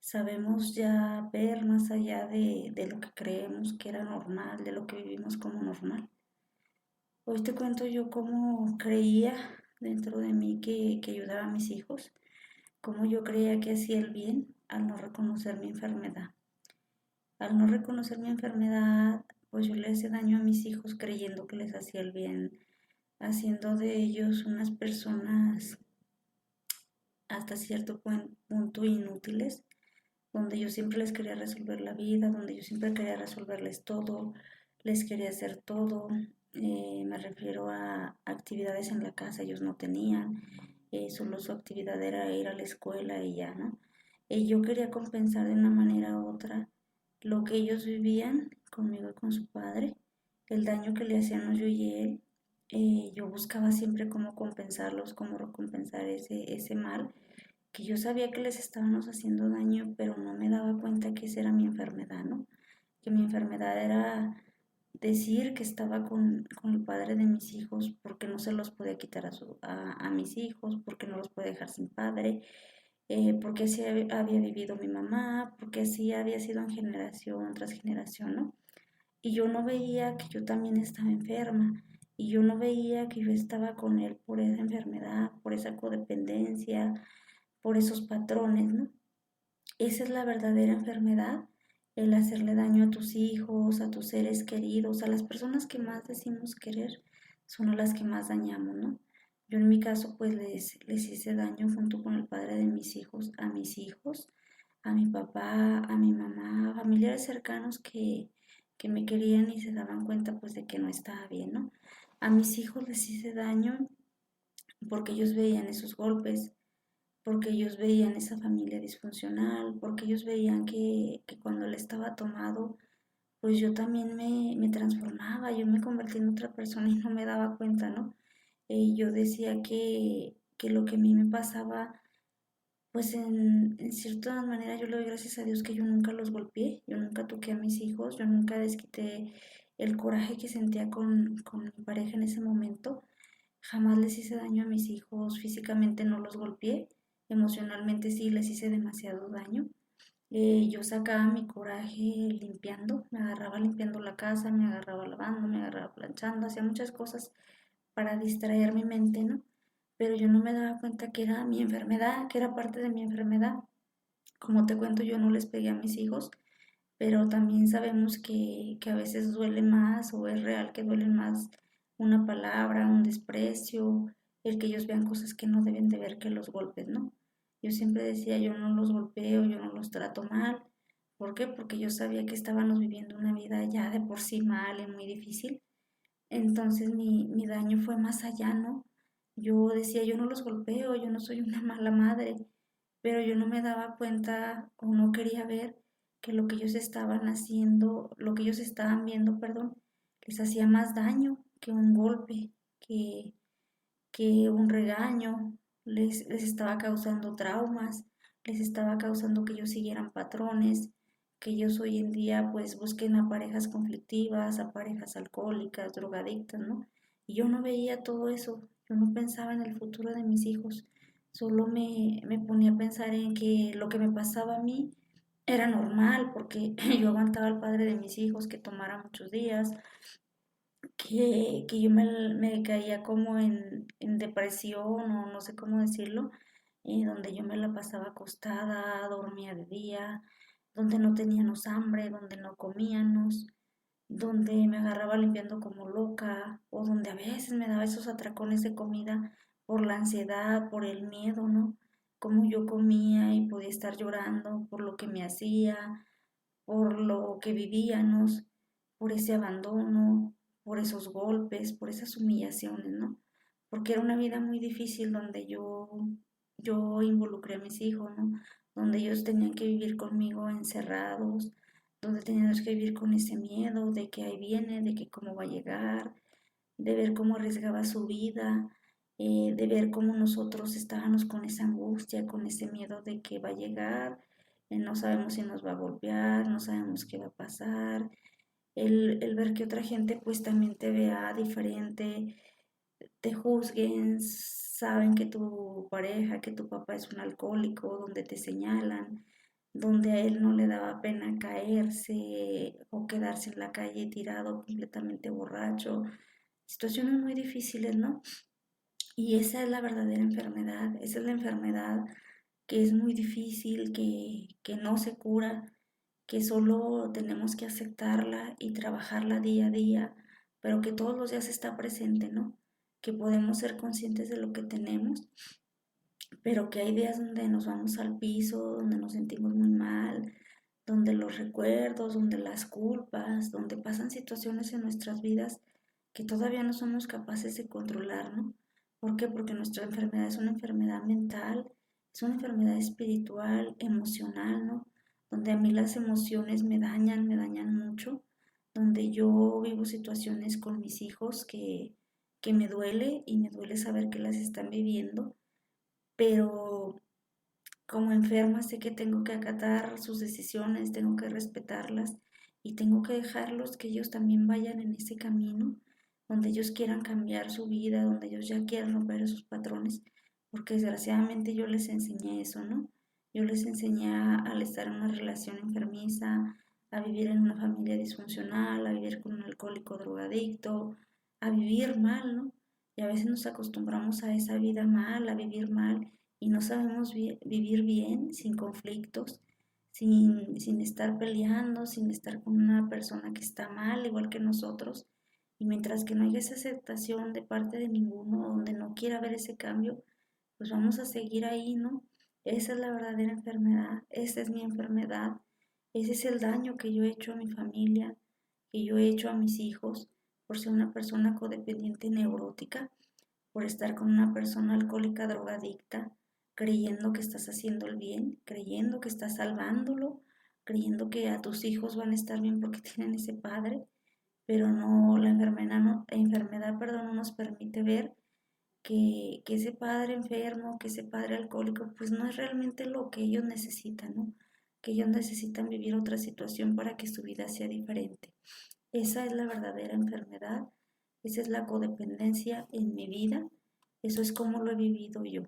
sabemos ya ver más allá de lo que creemos que era normal, de lo que vivimos como normal. Hoy te cuento yo cómo creía dentro de mí que ayudaba a mis hijos, cómo yo creía que hacía el bien al no reconocer mi enfermedad. Al no reconocer mi enfermedad, pues yo le hacía daño a mis hijos creyendo que les hacía el bien, haciendo de ellos unas personas hasta cierto punto inútiles, donde yo siempre les quería resolver la vida, donde yo siempre quería resolverles todo, les quería hacer todo. Me refiero a actividades en la casa, ellos no tenían, solo su actividad era ir a la escuela y ya, ¿no? Yo quería compensar de una manera u otra lo que ellos vivían conmigo y con su padre, el daño que le hacíamos yo y él. Yo buscaba siempre cómo compensarlos, cómo recompensar ese mal que yo sabía que les estábamos haciendo daño, pero no me daba cuenta que esa era mi enfermedad, ¿no? Que mi enfermedad era decir que estaba con el padre de mis hijos porque no se los podía quitar a mis hijos, porque no los podía dejar sin padre, porque así había vivido mi mamá, porque así había sido en generación tras generación, ¿no? Y yo no veía que yo también estaba enferma, y yo no veía que yo estaba con él por esa enfermedad, por esa codependencia, por esos patrones, ¿no? Esa es la verdadera enfermedad, el hacerle daño a tus hijos, a tus seres queridos, a las personas que más decimos querer, son a las que más dañamos, ¿no? Yo en mi caso pues les hice daño junto con el padre de mis hijos, a mis hijos, a mi papá, a mi mamá, a familiares cercanos que me querían y se daban cuenta pues de que no estaba bien, ¿no? A mis hijos les hice daño porque ellos veían esos golpes, porque ellos veían esa familia disfuncional, porque ellos veían que cuando él estaba tomado, pues yo también me transformaba, yo me convertí en otra persona y no me daba cuenta, ¿no? Yo decía que lo que a mí me pasaba, pues en cierta manera yo le doy gracias a Dios que yo nunca los golpeé, yo nunca toqué a mis hijos, yo nunca desquité el coraje que sentía con mi pareja en ese momento. Jamás les hice daño a mis hijos, físicamente no los golpeé, emocionalmente sí les hice demasiado daño. Yo sacaba mi coraje limpiando, me agarraba limpiando la casa, me agarraba lavando, me agarraba planchando, hacía muchas cosas para distraer mi mente, ¿no? Pero yo no me daba cuenta que era mi enfermedad, que era parte de mi enfermedad. Como te cuento, yo no les pegué a mis hijos, pero también sabemos que a veces duele más o es real que duelen más una palabra, un desprecio, el que ellos vean cosas que no deben de ver que los golpes, ¿no? Yo siempre decía, yo no los golpeo, yo no los trato mal. ¿Por qué? Porque yo sabía que estábamos viviendo una vida ya de por sí mal y muy difícil. Entonces mi daño fue más allá, ¿no? Yo decía, yo no los golpeo, yo no soy una mala madre, pero yo no me daba cuenta o no quería ver que lo que ellos estaban haciendo, lo que ellos estaban viendo, perdón, les hacía más daño que un golpe, que, que un regaño, les estaba causando traumas, les estaba causando que ellos siguieran patrones, que ellos hoy en día pues busquen a parejas conflictivas, a parejas alcohólicas, drogadictas, ¿no? Y yo no veía todo eso, yo no pensaba en el futuro de mis hijos, solo me ponía a pensar en que lo que me pasaba a mí era normal, porque yo aguantaba al padre de mis hijos que tomara muchos días, que yo me caía como en depresión o no sé cómo decirlo, donde yo me la pasaba acostada, dormía de día, donde no teníamos hambre, donde no comíamos, donde me agarraba limpiando como loca o donde a veces me daba esos atracones de comida por la ansiedad, por el miedo, ¿no? Como yo comía y podía estar llorando por lo que me hacía, por lo que vivíamos, por ese abandono, por esos golpes, por esas humillaciones, ¿no? Porque era una vida muy difícil donde yo involucré a mis hijos, ¿no? Donde ellos tenían que vivir conmigo encerrados, donde teníamos que vivir con ese miedo de que ahí viene, de que cómo va a llegar, de ver cómo arriesgaba su vida, de ver cómo nosotros estábamos con esa angustia, con ese miedo de que va a llegar, no sabemos si nos va a golpear, no sabemos qué va a pasar, el ver que otra gente pues también te vea diferente, te juzguen, saben que tu pareja, que tu papá es un alcohólico, donde te señalan, donde a él no le daba pena caerse o quedarse en la calle tirado completamente borracho, situaciones muy difíciles, ¿no? Y esa es la verdadera enfermedad, esa es la enfermedad que es muy difícil, que no se cura, que solo tenemos que aceptarla y trabajarla día a día, pero que todos los días está presente, ¿no? Que podemos ser conscientes de lo que tenemos, pero que hay días donde nos vamos al piso, donde nos sentimos muy mal, donde los recuerdos, donde las culpas, donde pasan situaciones en nuestras vidas que todavía no somos capaces de controlar, ¿no? ¿Por qué? Porque nuestra enfermedad es una enfermedad mental, es una enfermedad espiritual, emocional, ¿no? Donde a mí las emociones me dañan mucho, donde yo vivo situaciones con mis hijos que me duele y me duele saber que las están viviendo, pero como enferma sé que tengo que acatar sus decisiones, tengo que respetarlas y tengo que dejarlos que ellos también vayan en ese camino donde ellos quieran cambiar su vida, donde ellos ya quieran romper esos patrones, porque desgraciadamente yo les enseñé eso, ¿no? Yo les enseñé al estar en una relación enfermiza, a vivir en una familia disfuncional, a vivir con un alcohólico drogadicto, a vivir mal, ¿no? Y a veces nos acostumbramos a esa vida mal, a vivir mal, y no sabemos vivir bien, sin conflictos, sin estar peleando, sin estar con una persona que está mal, igual que nosotros. Y mientras que no haya esa aceptación de parte de ninguno, donde no quiera ver ese cambio, pues vamos a seguir ahí, ¿no? Esa es la verdadera enfermedad, esa es mi enfermedad, ese es el daño que yo he hecho a mi familia, que yo he hecho a mis hijos por ser una persona codependiente y neurótica, por estar con una persona alcohólica drogadicta, creyendo que estás haciendo el bien, creyendo que estás salvándolo, creyendo que a tus hijos van a estar bien porque tienen ese padre, pero no, la enfermedad, perdón, no nos permite ver que ese padre enfermo, que ese padre alcohólico, pues no es realmente lo que ellos necesitan, ¿no? Que ellos necesitan vivir otra situación para que su vida sea diferente. Esa es la verdadera enfermedad, esa es la codependencia en mi vida, eso es como lo he vivido yo.